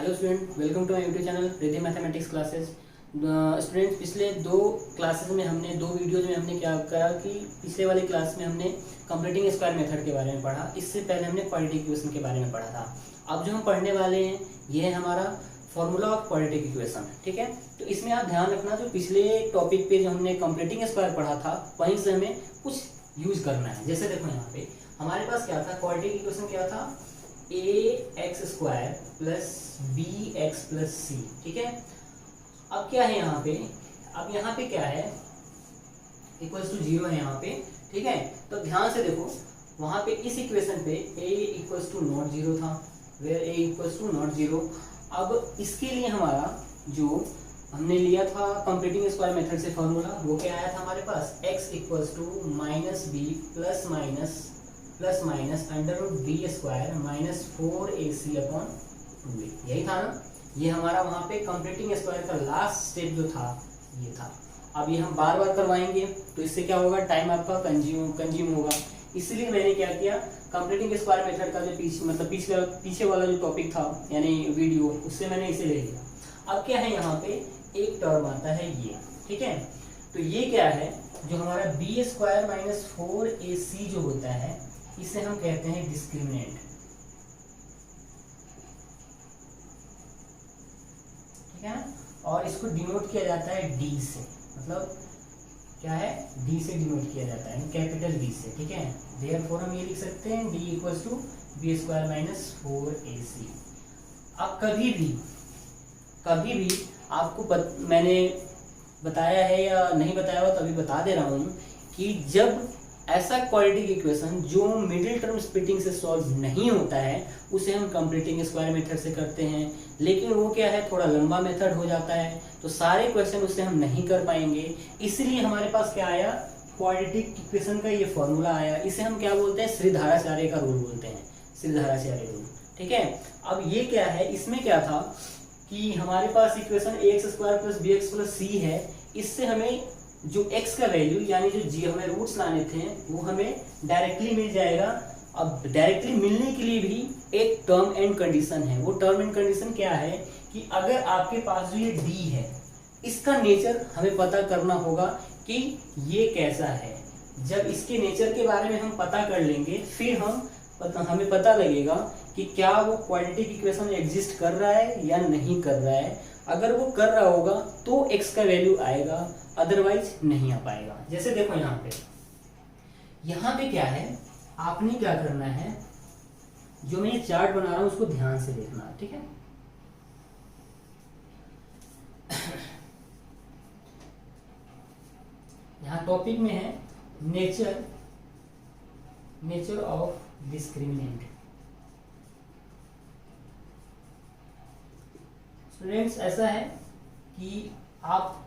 Hello student, welcome to my YouTube channel Riddhi mathematics classes. Student, पिछले दो classes में हमने दो वीडियोज में हमने क्या करा कि पिछले वाली क्लास में हमने कंप्लीटिंग स्क्वायर मेथड के बारे में पढ़ा। इससे पहले हमने क्वाड्रेटिक इक्वेशन के बारे में पढ़ा था। अब जो हम पढ़ने वाले हैं ये है हमारा फॉर्मूला ऑफ क्वाड्रेटिक इक्वेशन। ठीक है, तो इसमें आप ध्यान रखना, जो पिछले टॉपिक पे जो हमने कंप्लीटिंग स्क्वायर पढ़ा था वहीं से हमें कुछ यूज करना है। जैसे देखो यहाँ पे हमारे पास क्या था, क्वाड्रेटिक इक्वेशन क्या था, ax² plus bx plus c। ठीक है, अब क्या है यहाँ पे, अब यहाँ पे क्या है, इक्वल्स टू 0 है यहाँ पे। ठीक है, तो ध्यान से देखो, वहां पे इस इक्वेशन पे a इक्वल्स टू नॉट 0 था, where a equals to not 0। अब इसके लिए हमारा जो हमने लिया था कंप्लीटिंग स्क्वायर मेथड से फॉर्मूला, वो क्या आया था हमारे पास, x equals to minus B plus minus under root B square minus 4ac upon 2a। यही था ना, ये हमारा वहां पे कंप्लीटिंग स्क्वायर का लास्ट स्टेप जो था ये था। अब ये हम बार बार करवाएंगे तो इससे क्या होगा, टाइम आपका कंज्यूम होगा। इसलिए मैंने क्या किया, कंप्लीटिंग स्क्वायर मेथड का जो पीछे वाला जो टॉपिक था यानी वीडियो, उससे मैंने इसे ले लिया। अब क्या है, यहाँ पे एक टर्म आता है ये। ठीक है, तो ये क्या है, जो हमारा b² माइनस 4ac जो होता है इसे हम कहते हैं डिस्क्रिमिनेंट। ठीक है, और इसको डिनोट किया जाता है d से, मतलब क्या है, d से डिनोट किया जाता है, कैपिटल D से। ठीक है, देयरफॉर हम ये लिख सकते हैं d equals to b² minus 4ac। अब कभी भी आपको मैंने बताया है या नहीं बताया हो तो अभी बता दे रहा हूँ कि जब ऐसा क्वाड्रेटिक इक्वेशन जो मिडिल टर्म स्प्लिटिंग से सॉल्व नहीं होता है उसे हम कंप्लीटिंग स्क्वायर मेथड से करते हैं। लेकिन वो क्या है, थोड़ा लंबा मेथड हो जाता है, तो सारे क्वेश्चन उससे हम नहीं कर पाएंगे। इसलिए हमारे पास क्या आया, क्वाड्रेटिक इक्वेशन का ये फॉर्मूला आया। इसे हम क्या बोलते हैं, श्रीधाराचार्य का रूल बोलते हैं, श्रीधाराचार्य रूल। ठीक है, अब ये क्या है, इसमें क्या था कि हमारे पास equation ax² plus bx plus c है। इससे हमें जो x का वैल्यू यानी जो g हमें रूट्स लाने थे वो हमें डायरेक्टली मिल जाएगा। अब डायरेक्टली मिलने के लिए भी एक टर्म एंड कंडीशन है। वो टर्म एंड कंडीशन क्या है कि अगर आपके पास जो ये d है इसका नेचर हमें पता करना होगा कि ये कैसा है। जब इसके नेचर के बारे में हम पता कर लेंगे फिर हमें पता लगेगा कि क्या वो क्वाड्रेटिक इक्वेशन एग्जिस्ट कर रहा है या नहीं कर रहा है। अगर वो कर रहा होगा तो x का वैल्यू आएगा, अदरवाइज नहीं आ पाएगा। जैसे देखो यहाँ पे क्या है, आपने क्या करना है, जो मैं ये चार्ट बना रहा हूं उसको ध्यान से देखना। ठीक है, यहाँ टॉपिक में है नेचर ऑफ डिस्क्रिमिनेंट। स्टूडेंट्स, ऐसा है कि आप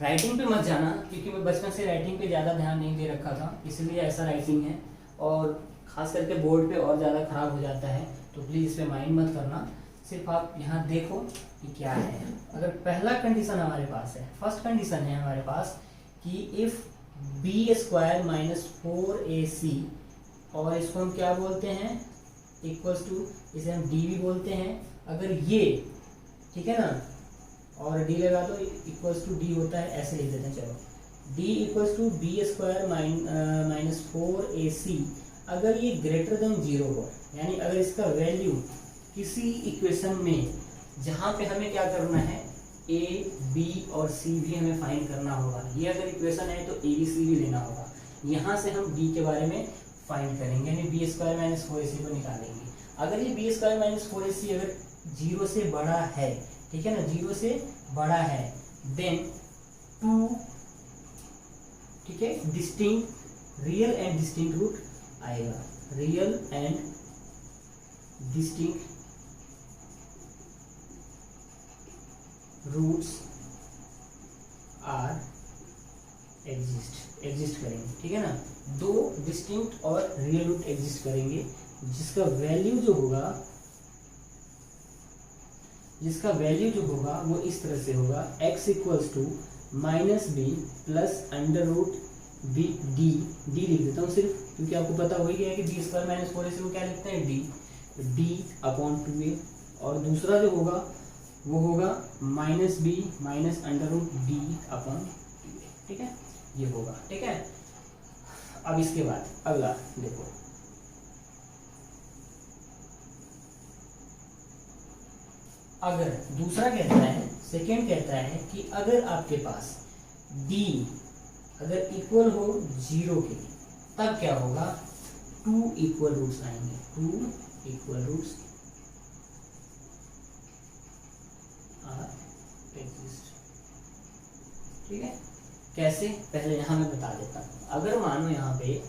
राइटिंग पे मत जाना, क्योंकि मैं बचपन से राइटिंग पे ज़्यादा ध्यान नहीं दे रखा था, इसलिए ऐसा राइटिंग है। और ख़ास करके बोर्ड पे और ज़्यादा ख़राब हो जाता है, तो प्लीज़ इस पर माइंड मत करना। सिर्फ आप यहाँ देखो कि क्या है। अगर पहला कंडीशन हमारे पास है, फर्स्ट कंडीशन है हमारे पास कि इफ़ b² माइनस 4ac, और इसको हम क्या बोलते हैं, इक्वल्स टू, इसे हम d भी बोलते हैं। अगर ये, ठीक है ना, और d लगा दो, इक्वल्स टू d होता है, ऐसे लिख देते हैं। चलो, d equals to b² minus 4ac अगर ये ग्रेटर देन 0 हो, यानी अगर इसका वैल्यू किसी इक्वेशन में जहाँ पे हमें क्या करना है, a, b और c भी हमें फाइंड करना होगा। ये अगर इक्वेशन है तो a, b, c भी लेना होगा। यहाँ से हम d के बारे में फाइंड करेंगे, यानी b² माइनस 4ac को निकालेंगे। अगर ये b² माइनस 4ac अगर 0 से बड़ा है, ठीक है ना, 0 से बड़ा है, देन टू, ठीक है, distinct real and distinct root आएगा। Real and distinct roots are exist करेंगे। ठीक है ना, दो डिस्टिंक्ट और रियल रूट एग्जिस्ट करेंगे, जिसका वैल्यू जो होगा वो इस तरह से होगा, x equals to minus B plus under root B D लिख देता हूँ सिर्फ, क्योंकि आपको पता हो ही गया है कि b² माइनस 4ac को क्या लिखते हैं, d। डी अपॉन 2a, और दूसरा जो होगा वो होगा minus B minus under root D upon 2a, ठीक है, ये होगा, ठीक है। अब इसके बाद अगला देखो, अगर दूसरा कहता है, सेकेंड कहता है कि अगर आपके पास d अगर इक्वल हो 0 के, तब क्या होगा, 2 इक्वल रूट्स आएंगे, 2 इक्वल रूट्स आर एग्जिस्ट, ठीक है। कैसे, पहले यहाँ मैं बता देता हूँ। अगर मानो यहाँ पे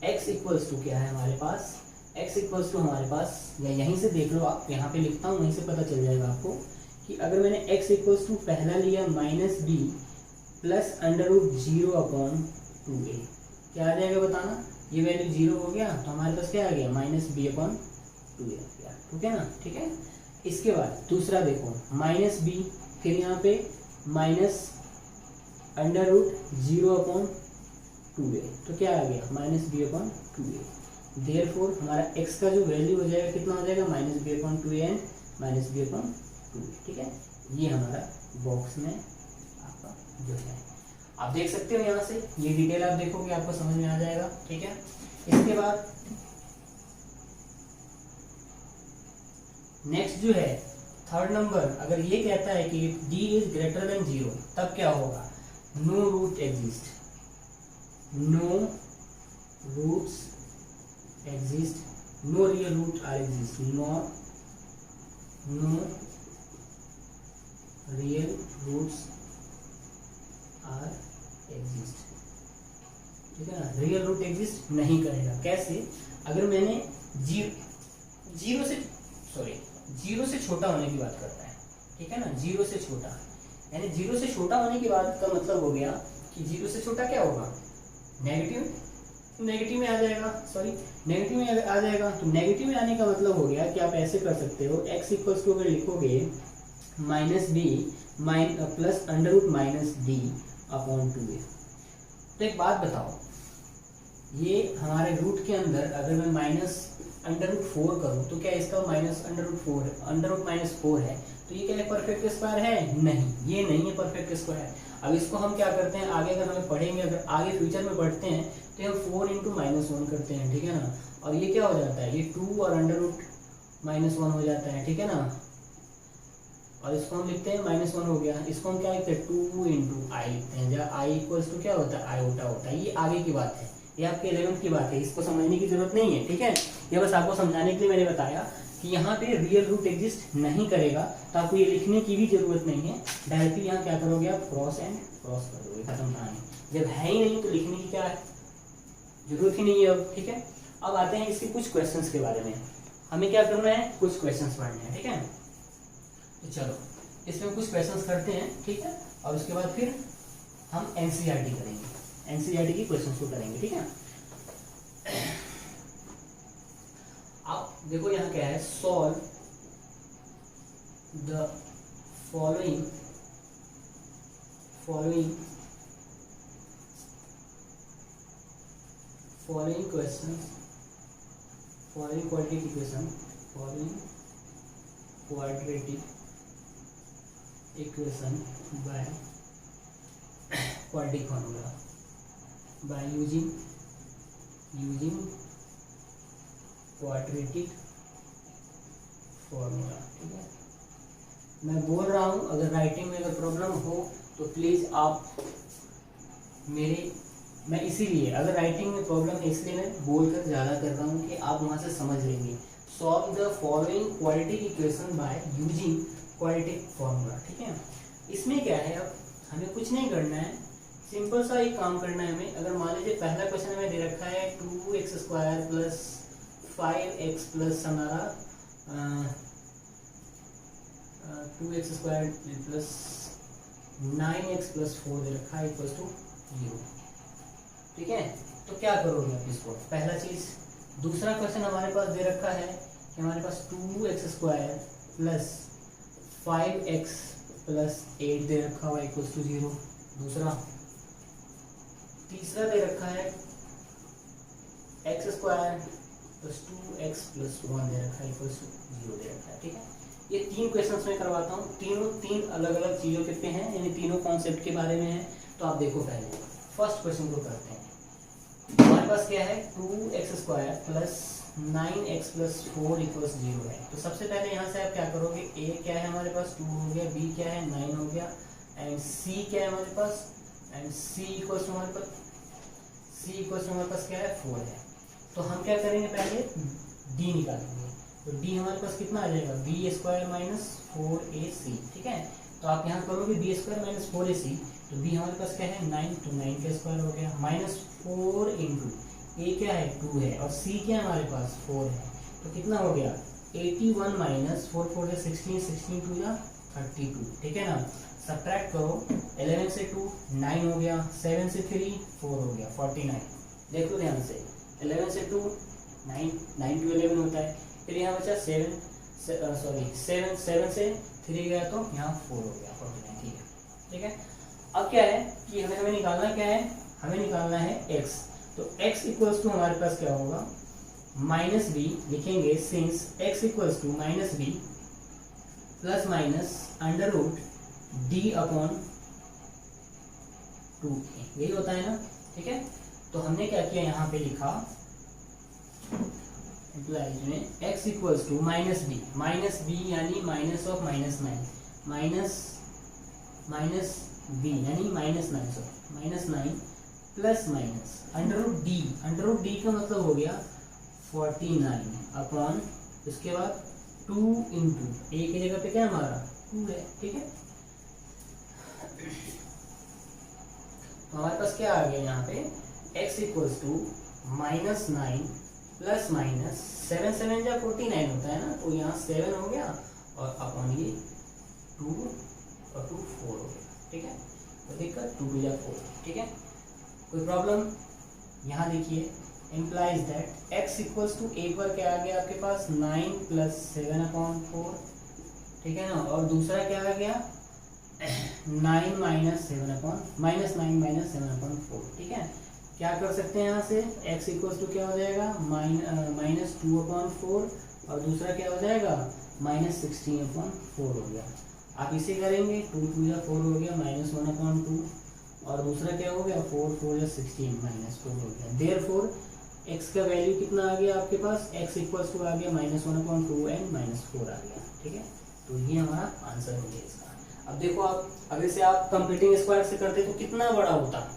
x इक्वल्स टू क्या है हमारे पास, x इक्वल्स टू हमारे पास, या यहीं से देख लो आप, यहाँ पे लिखता हूँ, वहीं से पता चल जाएगा आपको कि अगर मैंने x इक्वल्स टू पहला लिया minus B plus under root 0 upon 2a, क्या आ जाएगा बताना, ये वैल्यू 0 हो गया तो हमारे पास क्या आ गया, माइनस बी अपॉन 2a आ गया, ठीक है ना, ठीक है। इसके बाद दूसरा देखो, माइनस बी, फिर यहाँ पे minus under root 0 upon 2a, तो क्या आ गया, minus B upon 2a। Therefore हमारा x का जो वैल्यू हो जाएगा कितना हो जाएगा, minus B upon 2a and minus B upon 2a, ठीक है। ये हमारा बॉक्स में आपका जो है, आप देख सकते हो यहाँ से, ये डिटेल आप देखोगे आपको समझ में आ जाएगा, ठीक है। इसके बाद नेक्स्ट जो है थर्ड नंबर, अगर ये कहता है कि d इज ग्रेटर देन 0, तब क्या होगा, no root exist, no roots exist, no real root are exist, no real roots are exist, ठीक है ना, रियल रूट एग्जिस्ट नहीं करेगा। कैसे, अगर मैंने जीरो से छोटा होने की बात करता है, ठीक है ना, 0 से छोटा, यानी 0 से छोटा होने की बात का मतलब हो गया कि 0 से छोटा क्या होगा, नेगेटिव में आ जाएगा, नेगेटिव में आ जाएगा। तो नेगेटिव में आने का मतलब हो गया कि आप ऐसे कर सकते हो, x इक्वल्स टू अगर लिखोगे minus B plus under root minus D upon 2a। तो एक बात बताओ, ये हमारे रूट के अंदर अगर मैं माइनस अंडर रूट 4 करूँ तो क्या इसका माइनस अंडर रूट माइनस 4 है, तो ये क्या है, परफेक्ट स्क्वायर है, नहीं, ये नहीं है परफेक्ट स्क्वायर। अब इसको हम क्या करते हैं, आगे अगर हमें पढ़ेंगे, अगर आगे फ्यूचर में बढ़ते हैं तो हम 4 इंटू माइनस 1 करते हैं, ठीक है ना, और ये क्या हो जाता है, ये 2 और अंडर रूट माइनस 1 हो जाता है, ठीक है ना, और इसको हम लिखते हैं माइनस 1 हो गया, इसको हम क्या लिखते हैं, 2 इंटू आई लिखते हैं, जहाँ आई इक्वल्स टू क्या होता है, आयोटा होता है। ये आगे की बात है, ये आपके 11th की बात है, इसको समझने की जरूरत नहीं है, ठीक है। ये बस आपको समझाने के लिए मैंने बताया कि यहाँ पे रियल रूट एग्जिस्ट नहीं करेगा, तो आपको ये लिखने की भी जरूरत नहीं है, डायरेक्टली यहाँ क्या करोगे आप, क्रॉस एंड क्रॉस कर दोगे, खत्म कहानी। जब है ही नहीं तो लिखने की क्या है, जरूरत ही नहीं है अब, ठीक है। अब आते हैं इसके कुछ क्वेश्चंस के बारे में, हमें क्या करना है, कुछ क्वेश्चंस पढ़ने हैं, ठीक है। तो चलो इसमें कुछ क्वेश्चंस करते हैं, ठीक है, और उसके बाद फिर हम एनसीईआरटी करेंगे, एनसीईआरटी की क्वेश्चंस को करेंगे, ठीक है। आप देखो यहाँ क्या है, solve the following questions, following quadratic equation, by quadratic formula, by using quadratic formula, ठीक है। मैं बोल रहा हूँ, अगर राइटिंग में अगर प्रॉब्लम हो तो प्लीज आप मैं इसीलिए अगर राइटिंग में प्रॉब्लम है इसलिए मैं बोलकर ज़्यादा कर रहा हूँ कि आप वहाँ से समझ लेंगे। Solve the following quadratic equation by using quadratic formula, ठीक है। इसमें क्या है, अब हमें कुछ नहीं करना है, सिंपल सा एक काम करना है हमें। अगर मान लीजिए पहला क्वेश्चन हमें दे रखा है 2x² प्लस 5x प्लस हमारा 2x² प्लस 9x प्लस 4 दे रखा है इक्वल टू 0, ठीक है। तो क्या करोगे आप इसको, पहला चीज। दूसरा क्वेश्चन हमारे पास दे रखा है कि हमारे पास 2x² प्लस 5x प्लस 8 दे रखा हुआ इक्वल टू 0, दूसरा। तीसरा दे रखा है x² प्लस 2x+1 दे रखा है इक्वल्स टू 0 दे रखा है। ठीक है, ये 3 क्वेश्चंस में करवाता हूँ, तीनों 3 अलग अलग चीज़ों के पे हैं, यानी तीनों कॉन्सेप्ट के बारे में है। तो आप देखो पहले फर्स्ट क्वेश्चन को करते हैं। हमारे पास क्या है 2x² प्लस 9x+4 इक्वल्स 0 है। तो सबसे पहले यहाँ से आप क्या करोगे, a क्या है हमारे पास 2 हो गया, b क्या है 9 हो गया, एंड c क्या है हमारे पास, एंड c इक्वल्स हमारे पास क्या है 4 है। तो हम क्या करेंगे, पहले d निकालेंगे। तो d हमारे पास कितना आ जाएगा, b² - 4ac। ठीक है, तो आप यहाँ करोगे b² - 4ac, तो b हमारे पास क्या है 9, तो 9 का स्क्वायर हो गया, -4 इंटू a क्या है 2 है, और c क्या है हमारे पास 4 है। तो कितना हो गया 81 - 4 4 से 16, 16 2 या 32। ठीक है ना, सब्ट्रैक्ट करो, 11 से 2 9 हो गया, 7 से 3 4 हो गया 49। देखो ध्यान से, 11 से 2 9, 9 to 11 होता है, फिर यहाँ बचा 7 से 3 गया तो यहाँ 4 हो गया 49। ठीक है, ठीक है। अब क्या है कि हमें निकालना क्या है, हमें निकालना है x। तो x इक्वल्स टू हमारे पास क्या होगा -b लिखेंगे, since x equals to -b plus minus √d/2a, यही होता है ना। ठीक है, तो हमने क्या किया, यहाँ पे लिखा इम्प्लाइज में x इक्वल्स टू -b यानी माइनस ऑफ -9 -b यानी -9 प्लस माइनस √d का मतलब हो गया 49 अपॉन, उसके बाद 2 इंटू a की जगह पे क्या हमारा 2 है। ठीक है, तो हमारे पास क्या आ गया यहाँ पे x equals to -9 plus minus 7 7 या 49 होता है ना, तो यहाँ 7 हो गया और अपॉन ये 2 और 2 4 हो गया। ठीक है, तो देखकर 2 2 या 4। ठीक है, कोई प्रॉब्लम। यहाँ देखिए implies that x equals to एक बार क्या आ गया आपके पास 9 + 7/4। ठीक है ना, और दूसरा क्या आ गया 9 - 7/4। ठीक है, क्या कर सकते हैं यहाँ से, x इक्वल्स टू क्या हो जाएगा -2/4, और दूसरा क्या हो जाएगा -16/4 हो गया। आप इसे करेंगे 2 2 या 4 हो गया, -1/2, और दूसरा क्या हो गया 4 4 या 16 -4 हो गया। देयरफॉर x का वैल्यू कितना आ गया आपके पास, x इक्वल्स टू आ गया -1/2 एंड -4 आ गया। ठीक है, तो ये हमारा आंसर हो गया इसका। अब देखो आप, अगर से आप कंप्लीटिंग स्क्वायर से करते तो कितना बड़ा होता,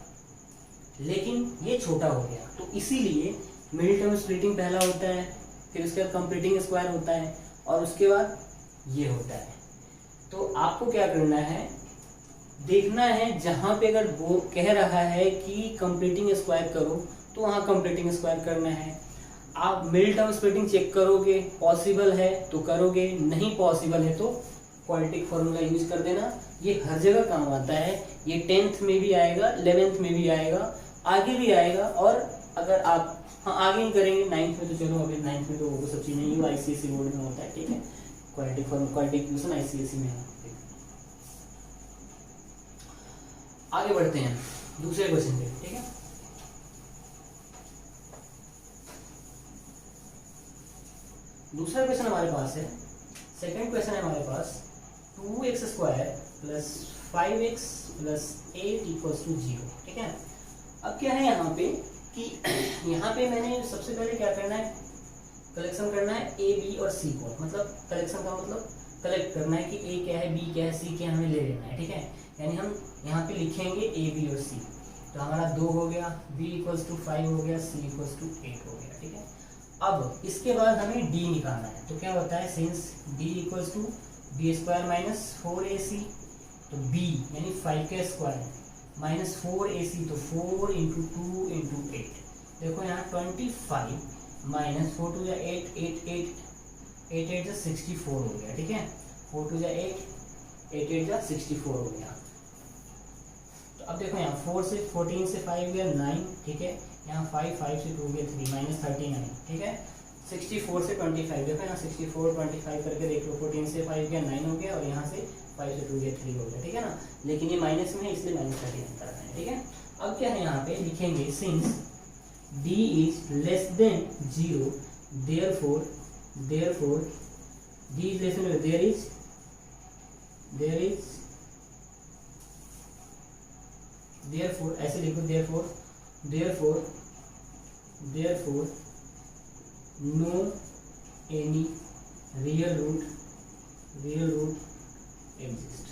लेकिन ये छोटा हो गया। तो इसीलिए मिडिल टर्म स्प्लिटिंग पहला होता है, फिर उसके बाद कंप्लीटिंग स्क्वायर होता है, और उसके बाद ये होता है। तो आपको क्या करना है, देखना है जहाँ पे अगर वो कह रहा है कि कंप्लीटिंग स्क्वायर करो तो वहाँ कंप्लीटिंग स्क्वायर करना है। आप मिडिल टर्म स्प्लिटिंग चेक करोगे, पॉसिबल है तो करोगे, नहीं पॉसिबल है तो क्वाड्रेटिक फॉर्मूला यूज कर देना। ये हर जगह काम आता है, ये 10th में भी आएगा, 11th में भी आएगा, आगे भी आएगा। और अगर आप आगे ही करेंगे 9th में, तो चलो अभी 9th में तो वो सब चीज़ नहीं, वो ICSE बोर्ड में होता है। ठीक है, quadratic formula, quadratic equation ICSE में है। आगे बढ़ते हैं दूसरे क्वेश्चन पे। ठीक है, दूसरा क्वेश्चन हमारे पास है, सेकंड क्वेश्चन है हमारे पास 2x² plus 5x plus 8 equals to 0। ठीक है, अब क्या है यहाँ पे कि यहाँ पे मैंने सबसे पहले क्या करना है, कलेक्शन करना है a b और c को। मतलब कलेक्शन का मतलब कलेक्ट करना है कि a क्या है, b क्या है, c क्या है, हमें ले लेना है। ठीक है, यानी हम यहाँ पे लिखेंगे a b और c। तो हमारा 2 हो गया, b इक्वल्स टू 5 हो गया, c इक्वल्स टू 8 हो गया। ठीक है, अब इसके बाद हमें d निकालना है। तो क्या होता है, since d equals to b² - 4ac, तो b यानी 5 का स्क्वायर माइनस 4ac, तो 4 इंटू 2 इंटू 8। देखो यहाँ 25 माइनस 4 2 8 8 8 8 8 64 हो गया। ठीक है, 4 2 8 8 8 64 हो गया। तो अब देखो यहाँ 4 से 14 से 5 गया 9। ठीक है, यहाँ 5 5 से 2 गया 3 -39। ठीक है, 64 से 25 देखो यहाँ 64 25 करके देख लो, 14 से 5 गया 9 हो गया, और यहाँ से 5 से 2 गया 3 हो गया। ठीक है ना, लेकिन ये माइनस में है इसलिए -39 करना है। ठीक है, अब क्या है यहाँ पे लिखेंगे, since d is less than 0 therefore D is less than there is therefore ऐसे लिखो therefore no any real root exist,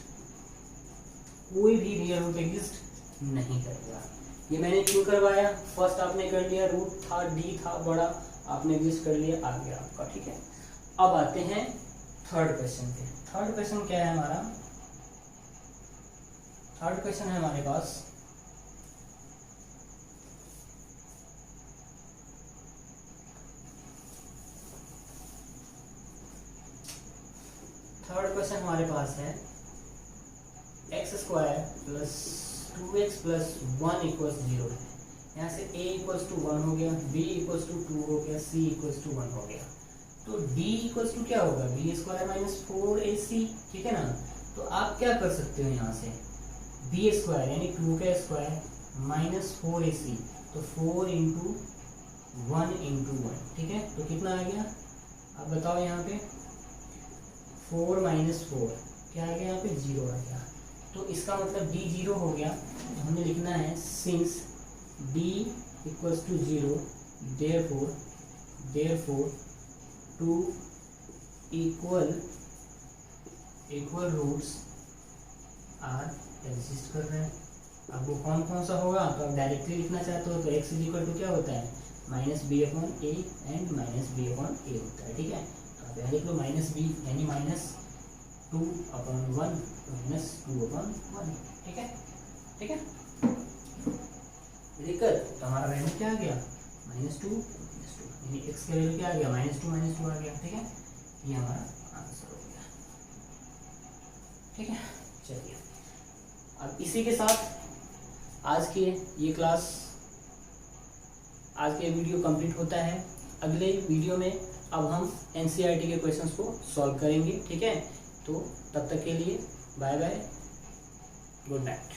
कोई भी रियल रूट एग्जिस्ट नहीं करेगा। ये मैंने क्यों करवाया, फर्स्ट आपने कर लिया, रूट था, डी था बड़ा, आपने एग्जिस्ट कर लिया, आ गया आपका। ठीक है, अब आते हैं थर्ड क्वेश्चन पे। थर्ड क्वेश्चन क्या है हमारा, थर्ड क्वेश्चन है हमारे पास है x square plus 2x plus 1 equals 0 है। यहाँ से a इक्वल्स टू 1 हो गया, b इक्वल्स टू 2 हो गया, c इक्वल्स टू 1 हो गया। तो d इक्वल्स टू क्या होगा, b स्क्वायर माइनस 4ac। ठीक है ना, तो आप क्या कर सकते हो यहाँ से, b स्क्वायर यानी 2 का स्क्वायर माइनस 4ac, तो 4 इंटू 1 इंटू 1। ठीक है, तो कितना आ गया, आप बताओ यहाँ पे 4 माइनस 4 क्या आ गया, यहाँ पे 0 आ गया। तो इसका मतलब d 0 हो गया, तो हमें लिखना है since d equals to 0 therefore two equal roots are exist कर रहे हैं। अब वो कौन कौन सा होगा, तो आप डायरेक्टली लिखना चाहते हो तो x इज इक्वल टू क्या होता है, minus B upon a and minus B upon a होता है। ठीक है, तो आप यहाँ लिख लो माइनस बी यानी माइनस 2 अपॉन 1 माइनस 2 अपॉन 1। ठीक है, ठीक है, देखकर तो हमारा वैल्यू क्या आ गया, -2 यानी x का वैल्यू क्या आ गया, -2 आ गया। ठीक है, ये हमारा आंसर हो गया। ठीक है, चलिए अब इसी के साथ आज के ये क्लास, आज के वीडियो कंप्लीट होता है। अगले वीडियो में अब हम एनसीईआरटी के क्वेश्चंस को सॉल्व करेंगे। ठीक है, तो तब तक के लिए बाय बाय, गुड नाइट।